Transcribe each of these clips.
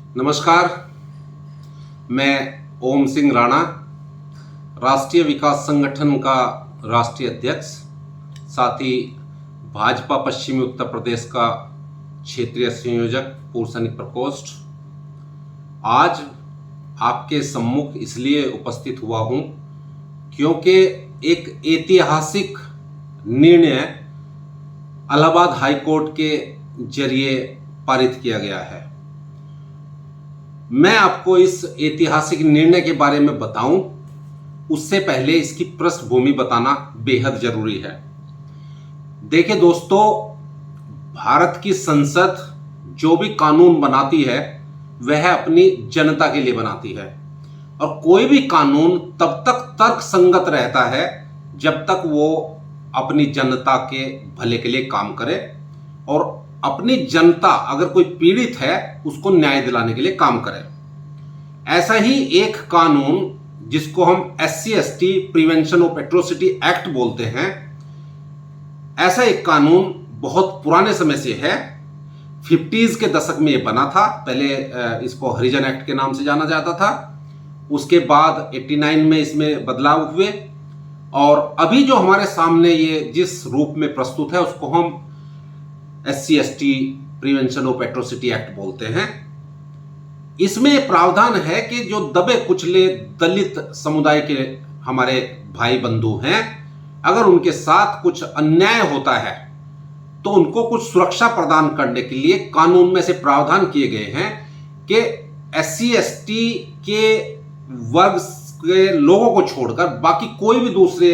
नमस्कार, मैं ओम सिंह राणा, राष्ट्रीय विकास संगठन का राष्ट्रीय अध्यक्ष, साथ ही भाजपा पश्चिमी उत्तर प्रदेश का क्षेत्रीय संयोजक पूर्व सैनिक प्रकोष्ठ। आज आपके सम्मुख इसलिए उपस्थित हुआ हूं क्योंकि एक ऐतिहासिक निर्णय इलाहाबाद हाई कोर्ट के जरिए पारित किया गया है। मैं आपको इस ऐतिहासिक निर्णय के बारे में बताऊं, उससे पहले इसकी पृष्ठभूमि बताना बेहद जरूरी है। देखिए दोस्तों, भारत की संसद जो भी कानून बनाती है वह अपनी जनता के लिए बनाती है, और कोई भी कानून तब तक तर्कसंगत रहता है जब तक वो अपनी जनता के भले के लिए काम करे और अपनी जनता अगर कोई पीड़ित है उसको न्याय दिलाने के लिए काम करे। ऐसा ही एक कानून जिसको हम SC/ST prevention of atrocity act बोलते हैं, ऐसा एक कानून बहुत पुराने समय से है। 50s के दशक में ये बना था। पहले इसको हरिजन एक्ट के नाम से जाना जाता था। उसके बाद 89 में इसमें बदलाव हुए, और अभी जो हमारे सामने ये जिस रूप में प्रस्तुत है उसको हम SC/ST prevention of atrocity act बोलते हैं। इसमें प्रावधान है कि जो दबे कुचले दलित समुदाय के हमारे भाई बंधु हैं, अगर उनके साथ कुछ अन्याय होता है तो उनको कुछ सुरक्षा प्रदान करने के लिए कानून में से प्रावधान किए गए हैं कि SC/ST के वर्ग के लोगों को छोड़कर बाकी कोई भी दूसरे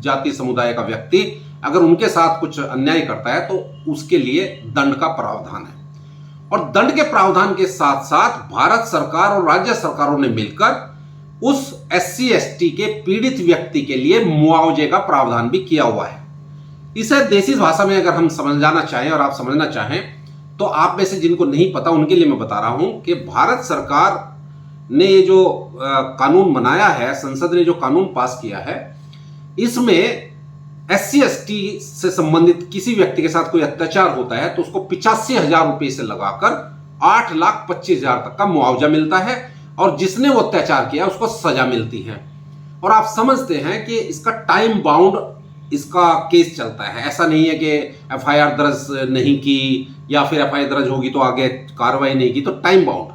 जाति समुदाय का व्यक्ति अगर उनके साथ कुछ अन्याय करता है तो उसके लिए दंड का प्रावधान है। और दंड के प्रावधान के साथ साथ भारत सरकार और राज्य सरकारों ने मिलकर उस SC/ST के पीड़ित व्यक्ति के लिए मुआवजे का प्रावधान भी किया हुआ है। इसे देसी भाषा में अगर हम समझाना चाहें और आप समझना चाहें तो आप में से जिनको नहीं पता उनके लिए मैं बता रहा हूं कि भारत सरकार ने ये जो कानून बनाया है, संसद ने जो कानून पास किया है, इसमें SC/ST से संबंधित किसी व्यक्ति के साथ कोई अत्याचार होता है तो उसको 85,000 रुपए से लगाकर 8,25,000 तक का मुआवजा मिलता है, और जिसने वो अत्याचार किया उसको सजा मिलती है। और आप समझते हैं कि इसका टाइम बाउंड इसका केस चलता है। ऐसा नहीं है कि FIR दर्ज नहीं की या फिर FIR दर्ज होगी तो आगे कार्रवाई नहीं की, तो टाइम बाउंड।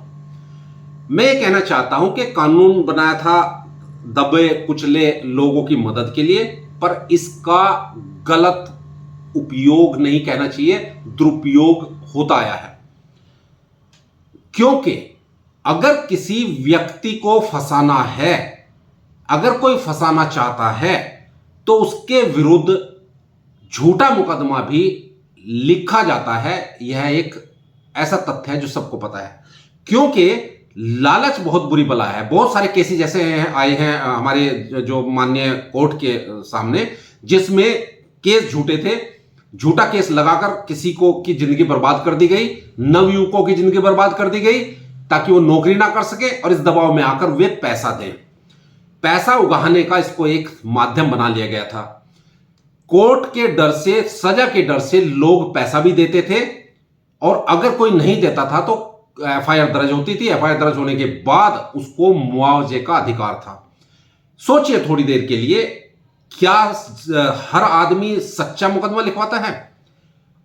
मैं ये कहना चाहता हूं कि कानून बनाया था दबे कुचले लोगों की मदद के लिए, पर इसका गलत उपयोग नहीं कहना चाहिए, दुरुपयोग होता आया है। क्योंकि अगर किसी व्यक्ति को फंसाना है, अगर कोई फंसाना चाहता है तो उसके विरुद्ध झूठा मुकदमा भी लिखा जाता है। यह एक ऐसा तथ्य है जो सबको पता है, क्योंकि लालच बहुत बुरी बला है। बहुत सारे केसेस ऐसे आए हैं हमारे जो माननीय कोर्ट के सामने, जिसमें केस झूठे थे, झूठा केस लगाकर किसी को की जिंदगी बर्बाद कर दी गई, नवयुवकों की जिंदगी बर्बाद कर दी गई ताकि वो नौकरी ना कर सके, और इस दबाव में आकर वे पैसा दें। पैसा उगाहने का इसको एक माध्यम बना लिया गया था। कोर्ट के डर से, सजा के डर से लोग पैसा भी देते थे, और अगर कोई नहीं देता था तो FIR दर्ज होती थी। FIR दर्ज होने के बाद उसको मुआवजे का अधिकार था। सोचिए थोड़ी देर के लिए, क्या हर आदमी सच्चा मुकदमा लिखवाता है?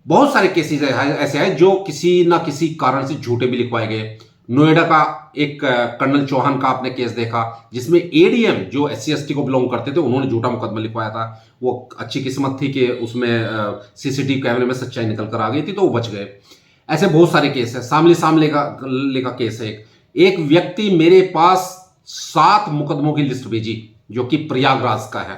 बहुत सारे केसेस ऐसे हैं जो किसी ना किसी कारण से झूठे भी लिखवाए गए। नोएडा का एक कर्नल चौहान का आपने केस देखा, जिसमें ADM जो SC/ST को बिलोंग करते थे, उन्होंने झूठा मुकदमा लिखवाया था। वो अच्छी किस्मत थी कि उसमें CCTV कैमरे में सच्चाई निकल कर आ गई थी तो वो बच गए। ऐसे बहुत सारे केस है। सामले का केस है। एक व्यक्ति मेरे पास 7 मुकदमों की लिस्ट भेजी जो कि प्रयागराज का है।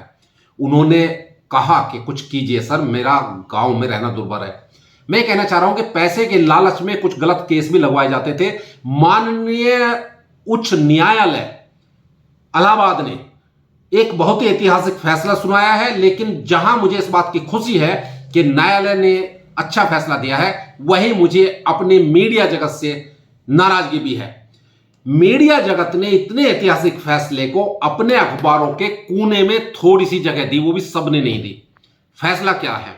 उन्होंने कहा कि कुछ कीजिए सर, मेरा गांव में रहना दुर्भर है। मैं कहना चाह रहा हूं कि पैसे के लालच में कुछ गलत केस भी लगवाए जाते थे। माननीय उच्च न्यायालय इलाहाबाद ने एक बहुत ही ऐतिहासिक फैसला सुनाया है, लेकिन जहां मुझे इस बात की खुशी है कि न्यायालय ने अच्छा फैसला दिया है, वही मुझे अपने मीडिया जगत से नाराजगी भी है। मीडिया जगत ने इतने ऐतिहासिक फैसले को अपने अखबारों के कोने में थोड़ी सी जगह दी, वो भी सबने नहीं दी। फैसला क्या है?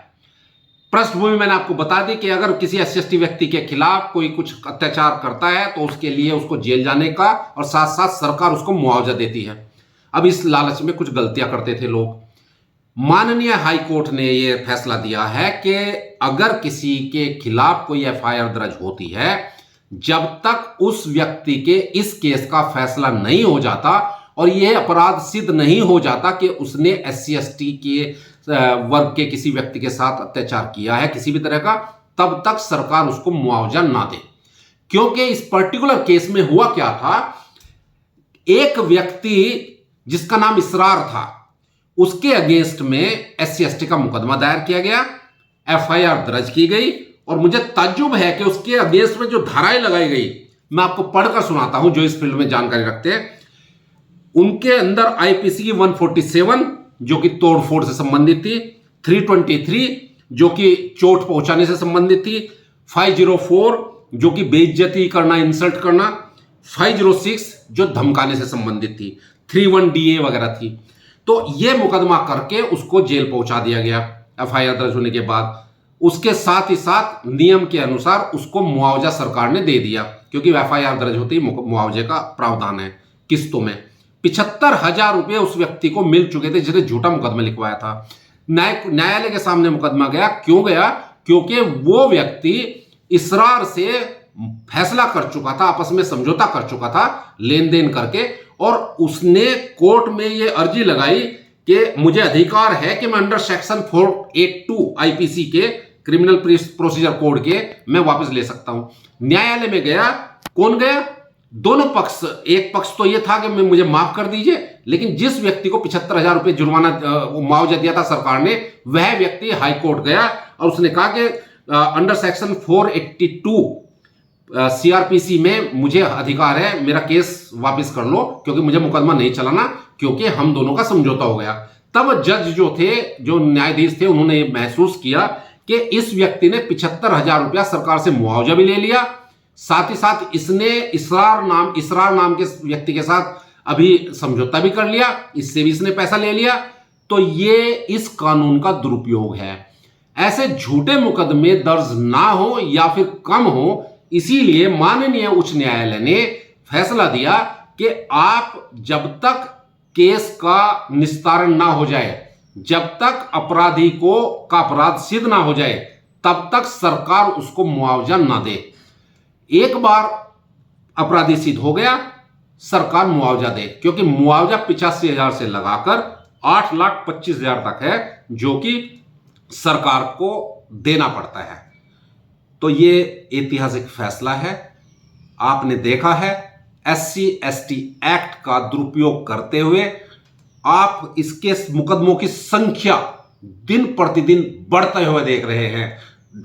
पृष्ठभूमि मैंने आपको बता दी कि अगर किसी SC/ST व्यक्ति के खिलाफ कोई कुछ अत्याचार करता है तो उसके लिए उसको जेल जाने का और साथ साथ सरकार उसको मुआवजा देती है। अब इस लालच में कुछ गलतियां करते थे लोग। माननीय हाई कोर्ट ने यह फैसला दिया है कि अगर किसी के खिलाफ कोई FIR दर्ज होती है, जब तक उस व्यक्ति के इस केस का फैसला नहीं हो जाता और यह अपराध सिद्ध नहीं हो जाता कि उसने SC/ST के वर्ग के किसी व्यक्ति के साथ अत्याचार किया है किसी भी तरह का, तब तक सरकार उसको मुआवजा ना दे। क्योंकि इस पर्टिकुलर केस में हुआ क्या था, एक व्यक्ति जिसका नाम इसरार था, उसके अगेंस्ट में SC/ST का मुकदमा दायर किया गया, FIR दर्ज की गई और मुझे ताज्जुब है कि उसके अगेंस्ट में जो धाराएं लगाई गई, मैं आपको पढ़कर सुनाता हूं जो इस फील्ड में जानकारी रखते हैं। उनके अंदर IPC की 147 जो कि तोड़फोड़ से संबंधित थी, 323 जो कि चोट पहुंचाने से संबंधित थी, 504 जो कि बेइज्जती करना, इंसल्ट करना, 506 जो धमकाने से संबंधित थी, 31DA वगैरह थी। तो यह मुकदमा करके उसको जेल पहुंचा दिया गया FIR दर्ज होने के बाद। उसके साथ ही साथ नियम के अनुसार उसको मुआवजा सरकार ने दे दिया, क्योंकि FIR दर्ज होते ही मुआवजे का प्रावधान है किस्तों में। 75,000 रुपये उस व्यक्ति को मिल चुके थे जिसने झूठा मुकदमा लिखवाया था। न्यायालय के सामने मुकदमा गया, क्यों गया? क्योंकि वो व्यक्ति इसरार से फैसला कर चुका था, आपस में समझौता कर चुका था लेन देन करके, और उसने कोर्ट में ये अर्जी लगाई कि मुझे अधिकार है कि मैं अंडर सेक्शन 482 IPC के क्रिमिनल प्रोसीजर कोड के मैं वापस ले सकता हूं। न्यायालय में गया, कौन गया? दोनों पक्ष। एक पक्ष तो यह था कि मैं मुझे माफ कर दीजिए, लेकिन जिस व्यक्ति को 75,000 रुपये जुर्माना मुआवजा दिया था सरकार ने, वह व्यक्ति हाई कोर्ट गया और उसने कहा कि अंडर सेक्शन 482 CRPC में मुझे अधिकार है, मेरा केस वापस कर लो क्योंकि मुझे मुकदमा नहीं चलाना, क्योंकि हम दोनों का समझौता हो गया। तब जज जो थे, जो न्यायाधीश थे, उन्होंने महसूस किया कि इस व्यक्ति ने 75,000 रुपया सरकार से मुआवजा भी ले लिया, साथ ही साथ इसने इसरार नाम के व्यक्ति के साथ अभी समझौता भी कर लिया, इससे भी इसने पैसा ले लिया। तो ये इस कानून का दुरुपयोग है। ऐसे झूठे मुकदमे दर्ज ना हो या फिर कम हो, इसीलिए माननीय उच्च न्यायालय ने फैसला दिया कि आप जब तक केस का निस्तारण ना हो जाए, जब तक अपराधी का अपराध सिद्ध ना हो जाए, तब तक सरकार उसको मुआवजा ना दे। एक बार अपराधी सिद्ध हो गया, सरकार मुआवजा दे, क्योंकि मुआवजा 85,000 से लगाकर 8,25,000 तक है जो कि सरकार को देना पड़ता है। तो ये ऐतिहासिक फैसला है। आपने देखा है SC/ST एक्ट का दुरुपयोग करते हुए आप इसके मुकदमों की संख्या दिन प्रतिदिन बढ़ते हुए देख रहे हैं।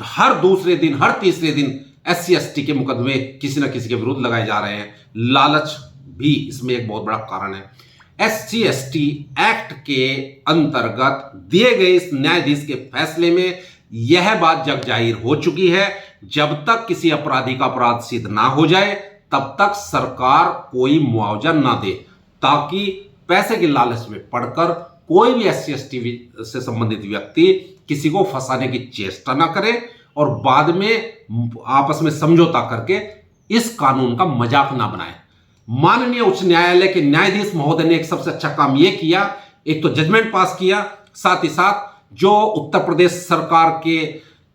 हर दूसरे दिन, हर तीसरे दिन SC/ST के मुकदमे किसी न किसी के विरुद्ध लगाए जा रहे हैं। लालच भी इसमें एक बहुत बड़ा कारण है। SC/ST एक्ट के अंतर्गत दिए गए इस न्यायाधीश के फैसले में यह बात जग जाहिर हो चुकी है, जब तक किसी अपराधी का अपराध सिद्ध ना हो जाए तब तक सरकार कोई मुआवजा ना दे, ताकि पैसे के लालच में पड़कर कोई भी SC/ST से संबंधित व्यक्ति किसी को फंसाने की चेष्टा ना करे और बाद में आपस में समझौता करके इस कानून का मजाक ना बनाए। माननीय उच्च न्यायालय के न्यायाधीश महोदय ने एक सबसे अच्छा काम यह किया, एक तो जजमेंट पास किया, साथ ही साथ जो उत्तर प्रदेश सरकार के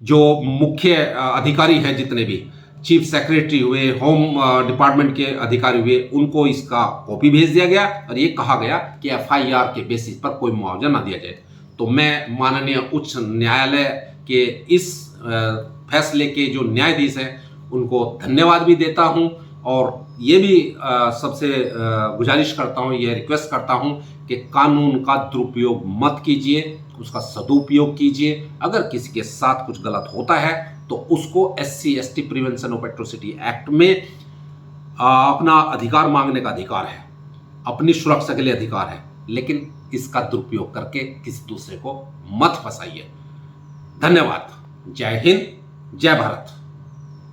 जो मुख्य अधिकारी हैं, जितने भी चीफ सेक्रेटरी हुए, होम डिपार्टमेंट के अधिकारी हुए, उनको इसका कॉपी भेज दिया गया और ये कहा गया कि FIR के बेसिस पर कोई मुआवजा ना दिया जाए। तो मैं माननीय उच्च न्यायालय के इस फैसले के जो न्यायाधीश हैं उनको धन्यवाद भी देता हूं और ये भी सबसे गुजारिश करता हूं, ये रिक्वेस्ट करता हूं कि कानून का दुरुपयोग मत कीजिए, उसका सदुपयोग कीजिए। अगर किसी के साथ कुछ गलत होता है तो उसको SC/ST prevention of atrocity act में अपना अधिकार मांगने का अधिकार है, अपनी सुरक्षा के लिए अधिकार है, लेकिन इसका दुरुपयोग करके किसी दूसरे को मत फंसाइए। धन्यवाद। जय हिंद, जय भारत।